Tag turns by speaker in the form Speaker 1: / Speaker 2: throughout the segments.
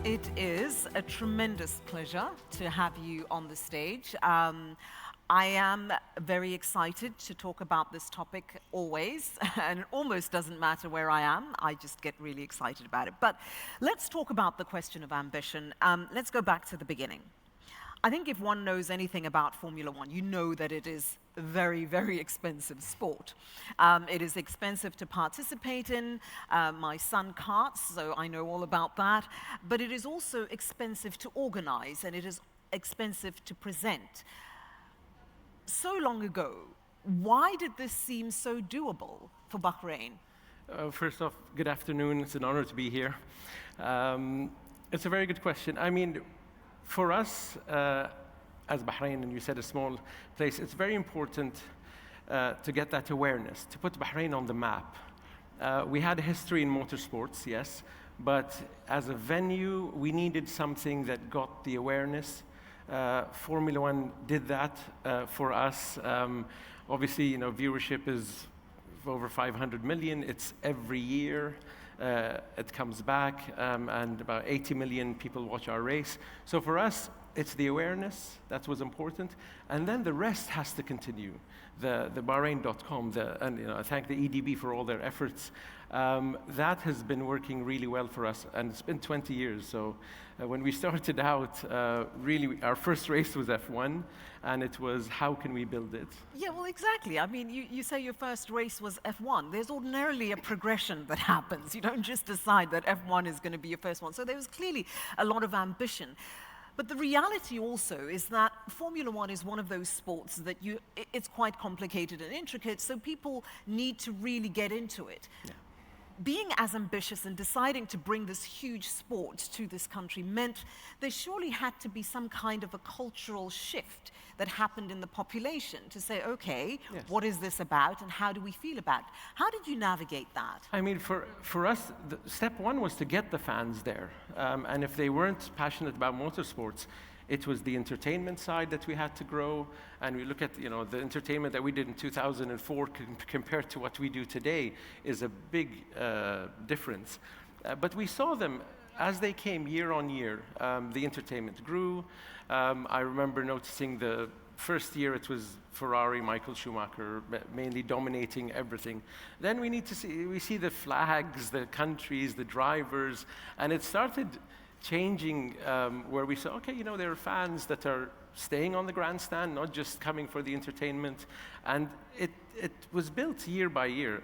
Speaker 1: It is a tremendous pleasure to have you on the stage. I am very excited to talk about this topic always, and it almost doesn't matter where I am, I just get really excited about it. But let's talk about the question of ambition. Let's go back to the beginning. I think if one knows anything about Formula One, you know that it is a very, very expensive sport. It is expensive to participate in. My son karts, so I know all about that. But it is also expensive to organize, and it is expensive to present. So long ago, why did this seem so doable for Bahrain?
Speaker 2: First off, good afternoon. It's an honor to be here. It's a very good question. I mean, for us, as Bahrain, and you said a small place, it's very important to get that awareness, to put Bahrain on the map. We had a history in motorsports, yes, but as a venue, we needed something that got the awareness. Formula One did that for us. Obviously, you know, viewership is over 500 million. It's every year. It comes back, and about 80 million people watch our race. So for us, it's the awareness that was important, and then the rest has to continue. The Bahrain.com, and you know, I thank the EDB for all their efforts. That has been working really well for us, and it's been 20 years. So when we started out, really, our first race was F1, and it was, how can we build it?
Speaker 1: Yeah, well, exactly. I mean, you say your first race was F1. There's ordinarily a progression that happens. You don't just decide that F1 is going to be your first one. So there was clearly a lot of ambition. But the reality also is that Formula One is one of those sports that it's quite complicated and intricate, so people need to really get into it.
Speaker 2: Yeah.
Speaker 1: Being as ambitious and deciding to bring this huge sport to this country meant there surely had to be some kind of a cultural shift that happened in the population to say, okay,
Speaker 2: yes,
Speaker 1: what is this about and how do we feel about it? How did you navigate that?
Speaker 2: I mean, for us, step one was to get the fans there. And if they weren't passionate about motorsports, it was the entertainment side that we had to grow. And we look at, you know, the entertainment that we did in 2004 compared to what we do today is a big difference. But we saw them as they came year on year. The entertainment grew. I remember noticing the first year it was Ferrari, Michael Schumacher, mainly dominating everything. Then we see the flags, the countries, the drivers, and it started changing where we saw, okay, you know, there are fans that are staying on the grandstand, not just coming for the entertainment. And it was built year by year.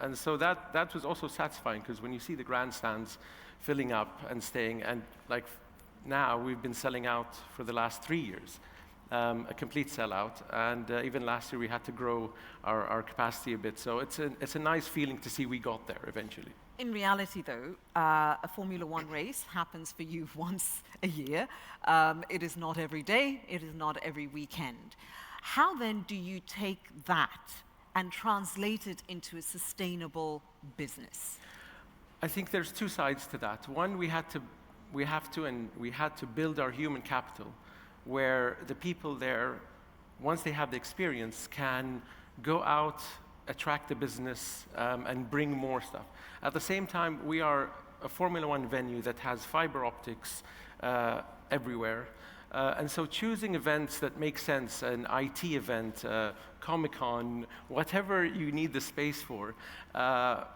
Speaker 2: And so that was also satisfying, because when you see the grandstands filling up and staying, and like now we've been selling out for the last 3 years, a complete sellout. And even last year we had to grow our capacity a bit. So it's a nice feeling to see we got there eventually.
Speaker 1: In reality, though, a Formula One race happens for you once a year. It is not every day. It is not every weekend. How then do you take that and translate it into a sustainable business?
Speaker 2: I think there's two sides to that. One, we had to build our human capital, where the people there, once they have the experience, can go out, attract the business, and bring more stuff. At the same time, we are a Formula One venue that has fiber optics everywhere. And so choosing events that make sense, an IT event, Comic-Con, whatever you need the space for,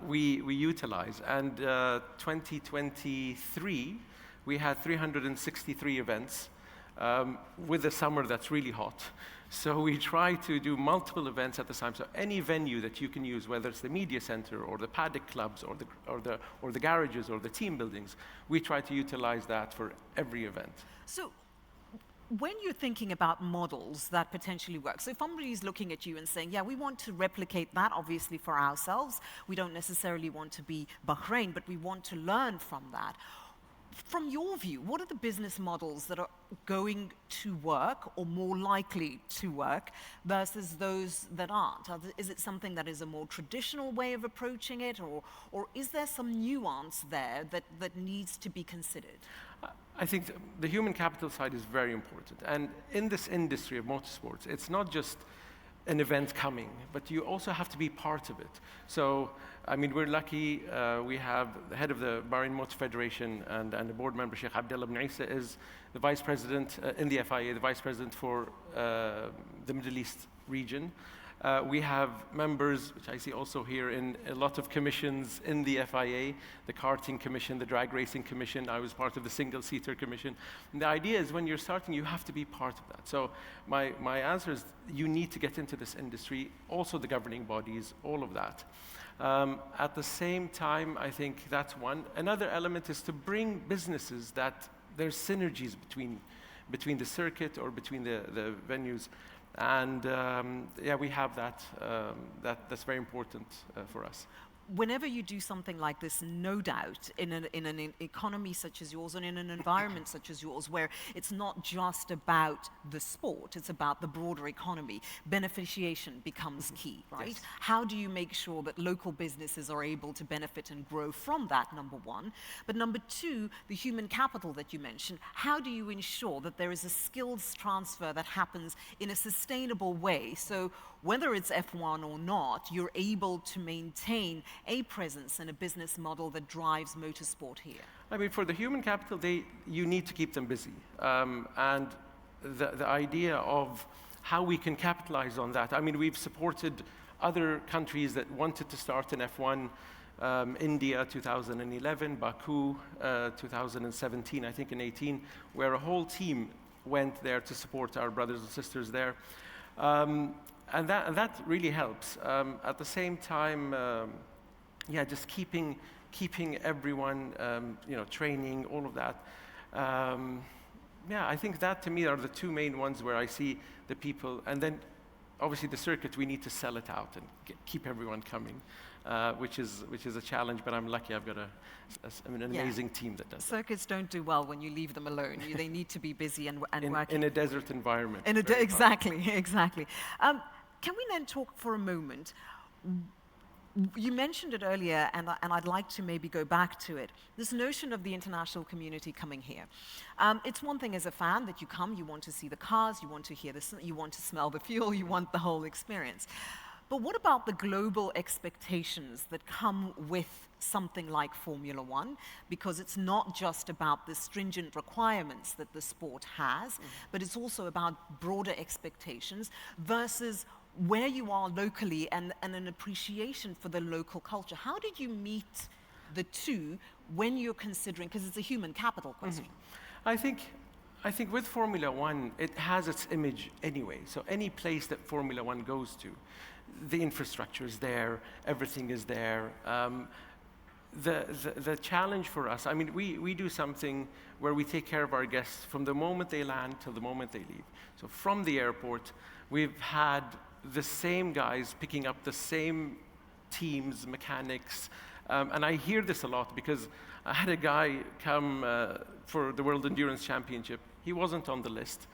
Speaker 2: we utilize. And 2023, we had 363 events with a summer that's really hot. So we try to do multiple events at the time. So any venue that you can use, whether it's the media center or the paddock clubs or the garages or the team buildings, we try to utilize that for every event.
Speaker 1: So when you're thinking about models that potentially work, so if somebody is looking at you and saying, yeah, we want to replicate that, obviously, for ourselves. We don't necessarily want to be Bahrain, but we want to learn from that. From your view, what are the business models that are going to work or more likely to work versus those that aren't? Is it something that is a more traditional way of approaching it, or is there some nuance there that needs to be considered?
Speaker 2: I think the human capital side is very important. And in this industry of motorsports, it's not just an event coming, but you also have to be part of it. So I mean, we're lucky. We have the head of the Bahrain Motor Federation and the board member, Sheikh Abdullah bin Isa, is the vice president in the FIA, the vice president for the Middle East region. We have members, which I see also here, in a lot of commissions in the FIA, the karting commission, the drag racing commission. I was part of the single-seater commission. And the idea is when you're starting, you have to be part of that. So my answer is you need to get into this industry, also the governing bodies, all of that. At the same time, I think that's one. Another element is to bring businesses that there's synergies between the circuit or between the venues. And yeah, we have that. That's very important for us.
Speaker 1: Whenever you do something like this, no doubt, in an economy such as yours and in an environment such as yours, where it's not just about the sport, it's about the broader economy, beneficiation becomes key, right?
Speaker 2: Yes.
Speaker 1: How do you make sure that local businesses are able to benefit and grow from that, number one? But number two, the human capital that you mentioned, how do you ensure that there is a skills transfer that happens in a sustainable way? So whether it's F1 or not, you're able to maintain a presence and a business model that drives motorsport here.
Speaker 2: I mean, for the human capital, you need to keep them busy. And the idea of how we can capitalize on that, I mean, we've supported other countries that wanted to start in F1, India 2011, Baku 2017, I think in 18, where a whole team went there to support our brothers and sisters there. And that really helps. At the same time, yeah, just keeping everyone, training, all of that. Yeah, I think that to me are the two main ones where I see the people. And then, obviously, the circuit, we need to sell it out and keep everyone coming, which is a challenge. But I'm lucky I've got an amazing team that does.
Speaker 1: Circuits don't do well when you leave them alone. They need to be busy and working.
Speaker 2: In a desert environment.
Speaker 1: Exactly. Can we then talk for a moment? You mentioned it earlier, and I'd like to maybe go back to it. This notion of the international community coming here. It's one thing as a fan that you come, you want to see the cars, you want to hear you want to smell the fuel, you want the whole experience. But what about the global expectations that come with something like Formula One? Because it's not just about the stringent requirements that the sport has, but it's also about broader expectations versus where you are locally and an appreciation for the local culture. How did you meet the two when you're considering, because it's a human capital question?
Speaker 2: I think with Formula One, it has its image anyway. So any place that Formula One goes to, the infrastructure is there, everything is there. The challenge for us, I mean, we do something where we take care of our guests from the moment they land till the moment they leave. So from the airport, we've had the same guys picking up the same teams, mechanics, and I hear this a lot because I had a guy come for the World Endurance Championship. He wasn't on the list,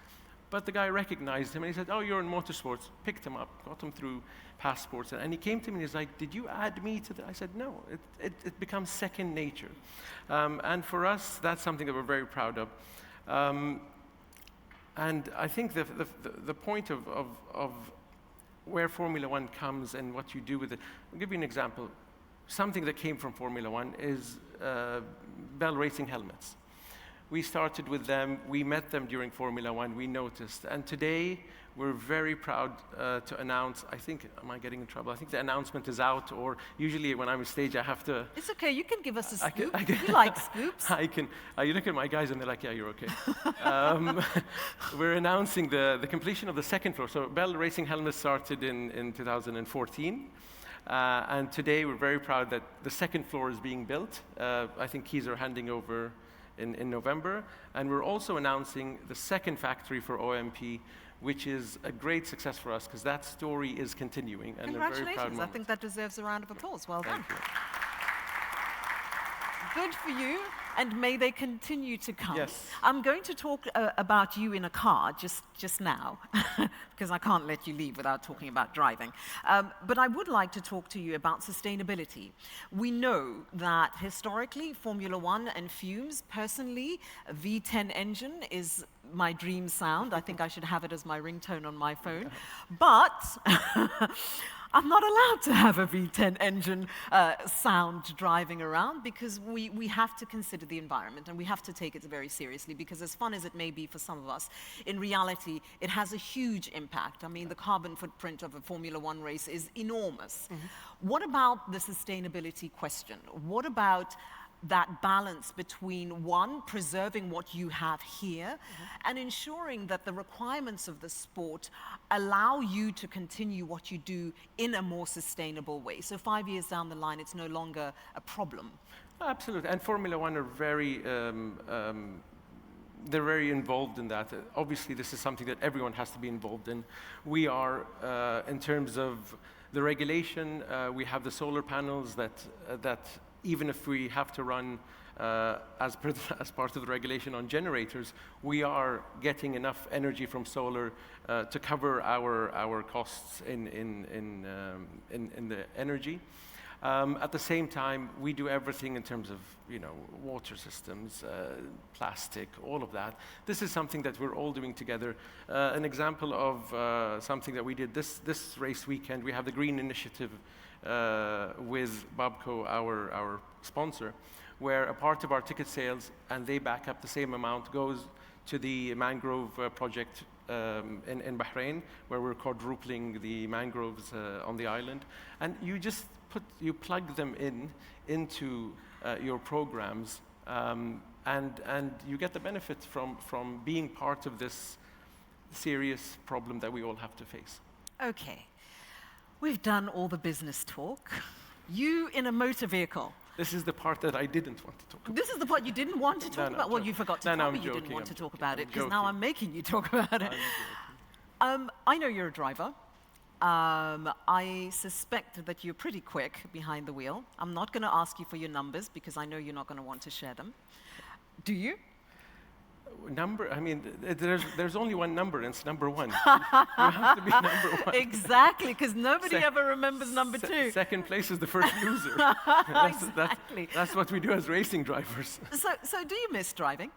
Speaker 2: but the guy recognized him and he said, "Oh, you're in motorsports." Picked him up, got him through passports, and he came to me and he's like, "Did you add me to the?" I said, "No, it becomes second nature," and for us, that's something that we're very proud of. And I think the point of where Formula One comes and what you do with it. I'll give you an example. Something that came from Formula One is Bell Racing helmets. We started with them, we met them during Formula One, we noticed. And today, we're very proud to announce, I think, am I getting in trouble? I think the announcement is out, or usually when I'm on stage, I have to...
Speaker 1: It's okay, you can give us a scoop. You like scoops.
Speaker 2: You look at my guys and they're like, "Yeah, you're okay." We're announcing the completion of the second floor. So Bell Racing helmets started in 2014. And today, we're very proud that the second floor is being built. I think keys are handing over in November. And we're also announcing the second factory for OMP, which is a great success for us because that story is continuing. And
Speaker 1: congratulations. I think that deserves a round of applause. Well done.
Speaker 2: Thank you.
Speaker 1: Good for you, and may they continue to come.
Speaker 2: Yes.
Speaker 1: I'm going to talk about you in a car just now, because I can't let you leave without talking about driving. But I would like to talk to you about sustainability. We know that historically, Formula One and fumes, personally, a V10 engine is my dream sound. I think I should have it as my ringtone on my phone. But I'm not allowed to have a V10 engine sound driving around because we have to consider the environment and we have to take it very seriously because as fun as it may be for some of us, in reality, it has a huge impact. I mean, the carbon footprint of a Formula One race is enormous. What about the sustainability question? What about that balance between, one, preserving what you have here, and ensuring that the requirements of the sport allow you to continue what you do in a more sustainable way? So 5 years down the line, it's no longer a problem.
Speaker 2: Absolutely, and Formula One are very, they're very involved in that. Obviously, this is something that everyone has to be involved in. We are, in terms of the regulation, we have the solar panels that even if we have to run as part of the regulation on generators, we are getting enough energy from solar to cover our costs in the energy. At the same time, we do everything in terms of water systems, plastic, all of that. This is something that we're all doing together. An example of something that we did this race weekend, we have the Green Initiative with Babco, our sponsor, where a part of our ticket sales, and they back up the same amount, goes to the mangrove project in Bahrain, where we're quadrupling the mangroves on the island. And you plug them into your programs, and you get the benefit from being part of this serious problem that we all have to face.
Speaker 1: Okay. We've done all the business talk. You in a motor vehicle.
Speaker 2: This is the part that I didn't want to talk about.
Speaker 1: This is the part you didn't want to talk about? Well, you forgot to tell me you didn't want to talk about it, because now I'm making you talk about it. I know you're a driver. I suspect that you're pretty quick behind the wheel. I'm not going to ask you for your numbers, because I know you're not going to want to share them. Do you?
Speaker 2: Number? I mean, there's only one number, and it's number one. You have to be number one.
Speaker 1: Exactly, because nobody ever remembers number two.
Speaker 2: Second place is the first loser.
Speaker 1: Exactly.
Speaker 2: That's what we do as racing drivers.
Speaker 1: So do you miss driving?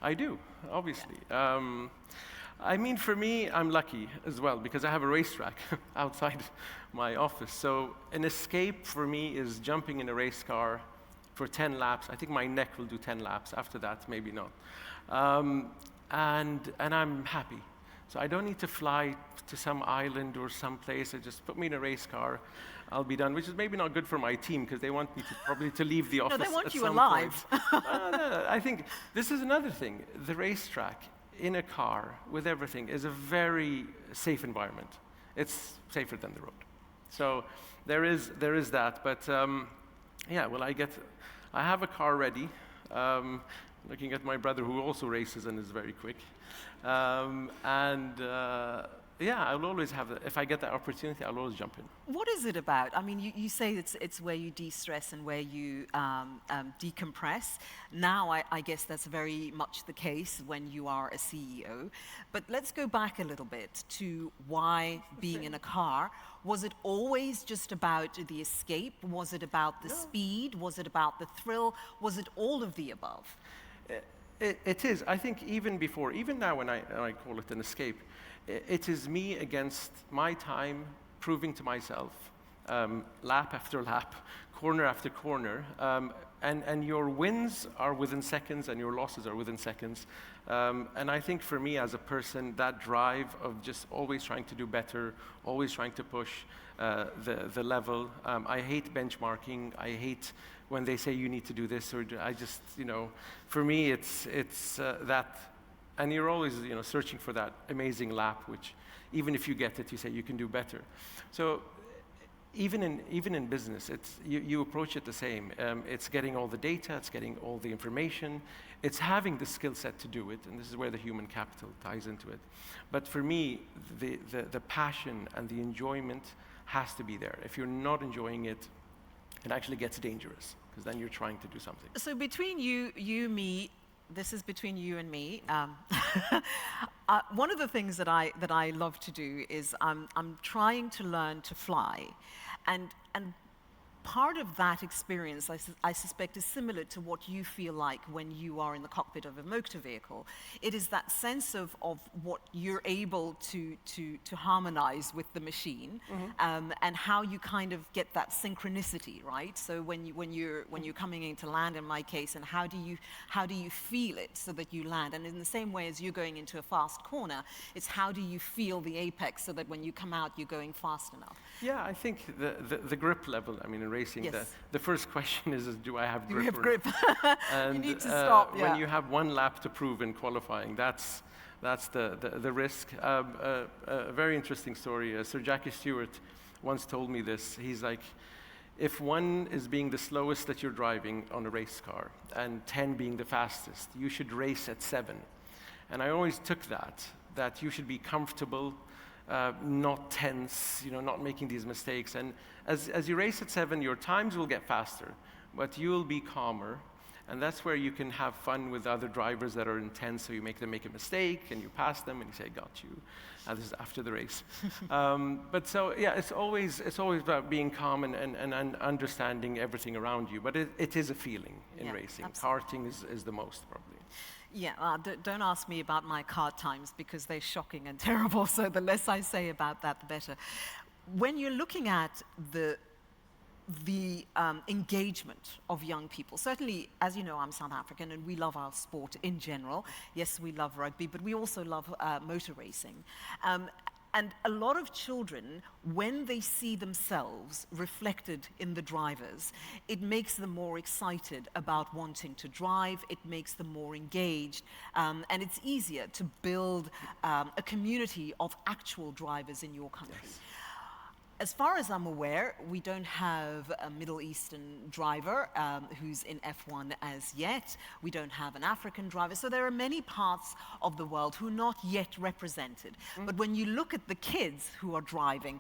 Speaker 2: I do, obviously. I mean, for me, I'm lucky as well, because I have a racetrack outside my office. So an escape for me is jumping in a race car for 10 laps. I think my neck will do 10 laps. After that, maybe not. And I'm happy. So I don't need to fly to some island or some place. Just put me in a race car. I'll be done, which is maybe not good for my team, because they want me to probably to leave the office.
Speaker 1: No, they want you
Speaker 2: some
Speaker 1: alive.
Speaker 2: No, I think this is another thing. The racetrack in a car with everything is a very safe environment. It's safer than the road. So there is that. But yeah, well, I have a car ready. Looking at my brother, who also races and is very quick. Yeah, I'll always have that. If I get that opportunity, I'll always jump in.
Speaker 1: What is it about? I mean, you say it's where you de-stress and where you decompress. Now, I guess that's very much the case when you are a CEO. But let's go back a little bit to why being in a car. Was it always just about the escape? Was it about the speed? Was it about the thrill? Was it all of the above?
Speaker 2: It is. I think even before, even now when I call it an escape, it is me against my time, proving to myself, lap after lap, corner after corner, and your wins are within seconds and your losses are within seconds. And I think for me as a person, that drive of just always trying to do better, always trying to push the level. I hate benchmarking. I hate when they say you need to do this, or I just, for me it's that, and you're always searching for that amazing lap, which even if you get it, you say you can do better. So even in business, you approach it the same. It's getting all the data, it's getting all the information, it's having the skill set to do it, and this is where the human capital ties into it. But for me, the passion and the enjoyment has to be there. If you're not enjoying it, it actually gets dangerous, because then you're trying to do something.
Speaker 1: So between you, me, this is between you and me. One of the things that I love to do is I'm trying to learn to fly, and part of that experience, I suspect, is similar to what you feel like when you are in the cockpit of a motor vehicle. It is that sense of what you're able to harmonize with the machine, and how you kind of get that synchronicity, right? So when you're coming into land, in my case, and how do you feel it so that you land? And in the same way as you're going into a fast corner, it's how do you feel the apex so that when you come out, you're going fast enough.
Speaker 2: Yeah, I think the grip level, I mean, in racing,
Speaker 1: Yes.
Speaker 2: the first question is do I have grip?
Speaker 1: Do you have
Speaker 2: or
Speaker 1: grip?
Speaker 2: And,
Speaker 1: you need to stop,
Speaker 2: when you have one lap to prove in qualifying, that's the risk. A very interesting story. Sir Jackie Stewart once told me this. He's like, if 1 is being the slowest that you're driving on a race car and 10 being the fastest, you should race at 7. And I always took that you should be comfortable, not tense, not making these mistakes. And as you race at 7, your times will get faster, but you'll be calmer. And that's where you can have fun with other drivers that are intense, so you make them make a mistake, and you pass them, and you say, got you. This is after the race. But so, yeah, it's always about being calm and understanding everything around you. But it is a feeling in racing.
Speaker 1: Absolutely.
Speaker 2: Karting is the most, probably.
Speaker 1: Yeah, don't ask me about my kart times because they're shocking and terrible, so the less I say about that, the better. When you're looking at the engagement of young people, certainly, as you know, I'm South African and we love our sport in general. Yes, we love rugby, but we also love motor racing. And a lot of children, when they see themselves reflected in the drivers, it makes them more excited about wanting to drive, it makes them more engaged, and it's easier to build a community of actual drivers in your country.
Speaker 2: Yes.
Speaker 1: As far as I'm aware, we don't have a Middle Eastern driver who's in F1 as yet. We don't have an African driver. So there are many parts of the world who are not yet represented. But when you look at the kids who are driving,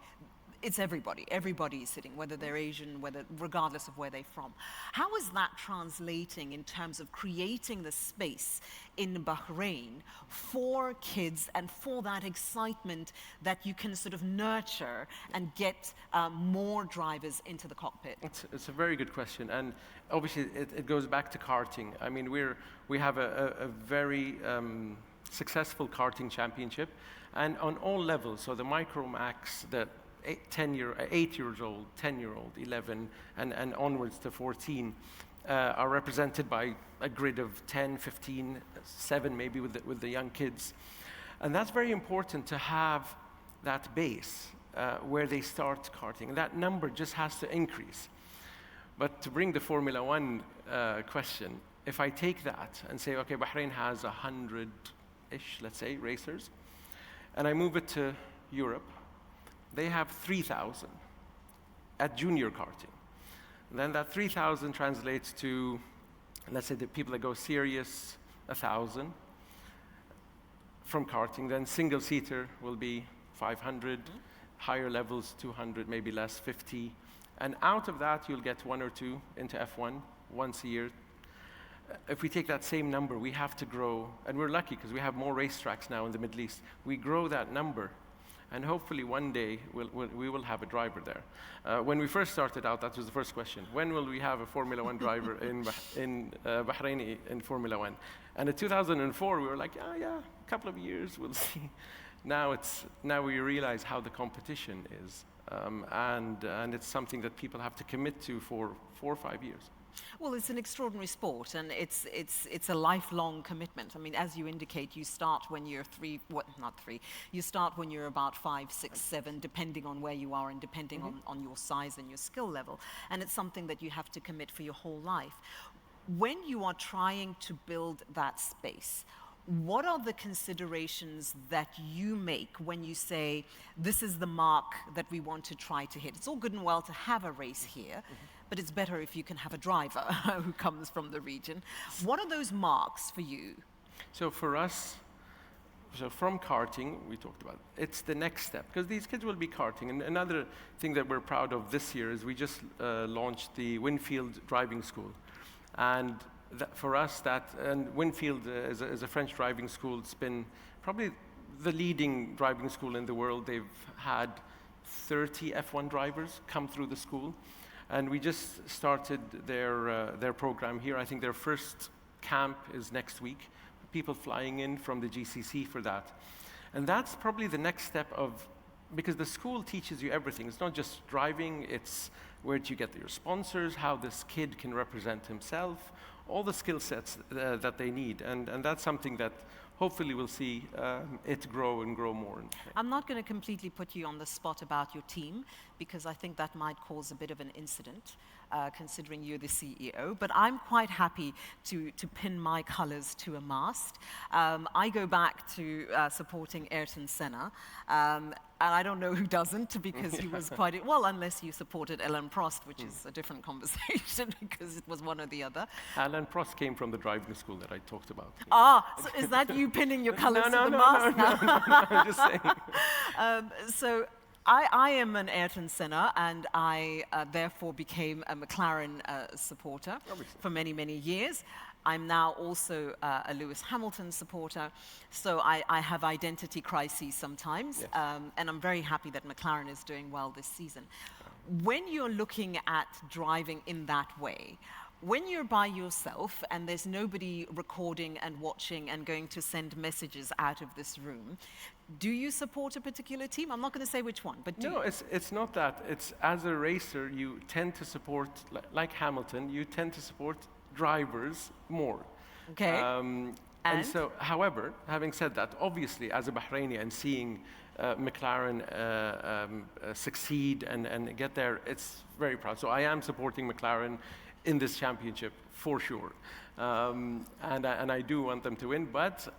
Speaker 1: it's everybody. Everybody is sitting, whether they're Asian, regardless of where they're from. How is that translating in terms of creating the space in Bahrain for kids and for that excitement that you can sort of nurture and get more drivers into the cockpit?
Speaker 2: It's a very good question, and obviously it goes back to karting. I mean, we have a very successful karting championship, and on all levels. So the micro max, the 8 years old, 10-year-old, 11, and onwards to 14 are represented by a grid of 10, 15, 7 maybe with the young kids. And that's very important to have that base where they start karting. And that number just has to increase. But to bring the Formula One question, if I take that and say, okay, Bahrain has 100-ish, let's say, racers, and I move it to Europe, they have 3,000 at junior karting. And then that 3,000 translates to, let's say, the people that go serious, 1,000 from karting. Then single-seater will be 500, higher levels, 200, maybe less, 50. And out of that, you'll get 1 or 2 into F1 once a year. If we take that same number, we have to grow, and we're lucky because we have more racetracks now in the Middle East. We grow that number. And hopefully one day we will have a driver there. When we first started out, that was the first question. When will we have a Formula One driver in Bahrain in Formula One? And in 2004, we were like, oh yeah, a couple of years, we'll see. Now we realize how the competition is. And it's something that people have to commit to for 4 or 5 years.
Speaker 1: Well, it's an extraordinary sport, and it's a lifelong commitment. I mean, as you indicate, you start when you're you start when you're about 5, 6, 7, depending on where you are and depending on your size and your skill level. And it's something that you have to commit for your whole life. When you are trying to build that space, what are the considerations that you make when you say, this is the mark that we want to try to hit? It's all good and well to have a race here, but it's better if you can have a driver who comes from the region. What are those marks for you?
Speaker 2: So for us, from karting, we talked about, it's the next step, because these kids will be karting. And another thing that we're proud of this year is we just launched the Winfield Driving School. And for us, and Winfield is a French driving school. It's been probably the leading driving school in the world. They've had 30 F1 drivers come through the school. And we just started their program here. I think their first camp is next week. People flying in from the GCC for that. And that's probably the next step because the school teaches you everything. It's not just driving, it's where do you get your sponsors, how this kid can represent himself, all the skill sets that they need. And that's something that hopefully we'll see it grow and grow more.
Speaker 1: I'm not going to completely put you on the spot about your team, because I think that might cause a bit of an incident, considering you're the CEO. But I'm quite happy to pin my colors to a mast. I go back to supporting Ayrton Senna. And I don't know who doesn't, because he was quite, well, unless you supported Alain Prost, which is a different conversation, because it was one or the other.
Speaker 2: Alain Prost came from the driving school that I talked about.
Speaker 1: Ah, so is that you pinning your colors to the mast now?
Speaker 2: No, I'm just saying.
Speaker 1: So I am an Ayrton Senna, and I therefore became a McLaren supporter for many, many years. I'm now also a Lewis Hamilton supporter, so I have identity crises sometimes,
Speaker 2: yes.
Speaker 1: And I'm very happy that McLaren is doing well this season. When you're looking at driving in that way, when you're by yourself and there's nobody recording and watching and going to send messages out of this room, do you support a particular team? I'm not going to say which one, but do you?
Speaker 2: No, it's not that. It's as a racer, you tend to support, like Hamilton, you tend to support drivers more.
Speaker 1: Okay.
Speaker 2: And so, however, having said that, obviously, as a Bahraini and seeing McLaren succeed and get there, it's very proud. So I am supporting McLaren in this championship for sure, and I do want them to win. But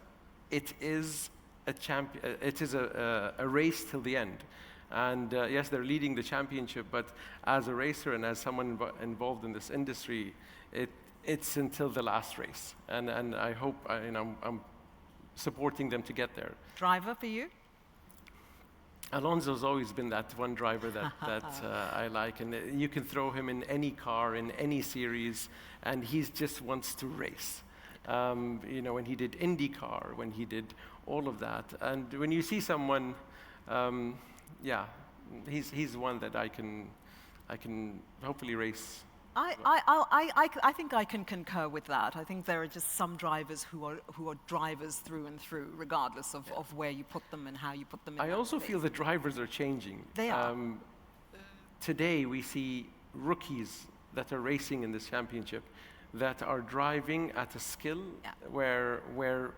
Speaker 2: it is a race till the end. And yes, they're leading the championship, but as a racer and as someone involved in this industry, it's until the last race, and I hope I'm supporting them to get there.
Speaker 1: Driver for you?
Speaker 2: Alonso's always been that one driver that I like, and you can throw him in any car, in any series, and he just wants to race. When he did IndyCar, when he did all of that, and when you see someone, he's one that I can hopefully race.
Speaker 1: I think I can concur with that. I think there are just some drivers who are drivers through and through, regardless of where you put them and how you put them in.
Speaker 2: I also feel the drivers are changing.
Speaker 1: They are.
Speaker 2: Today we see rookies that are racing in this championship that are driving at a skill where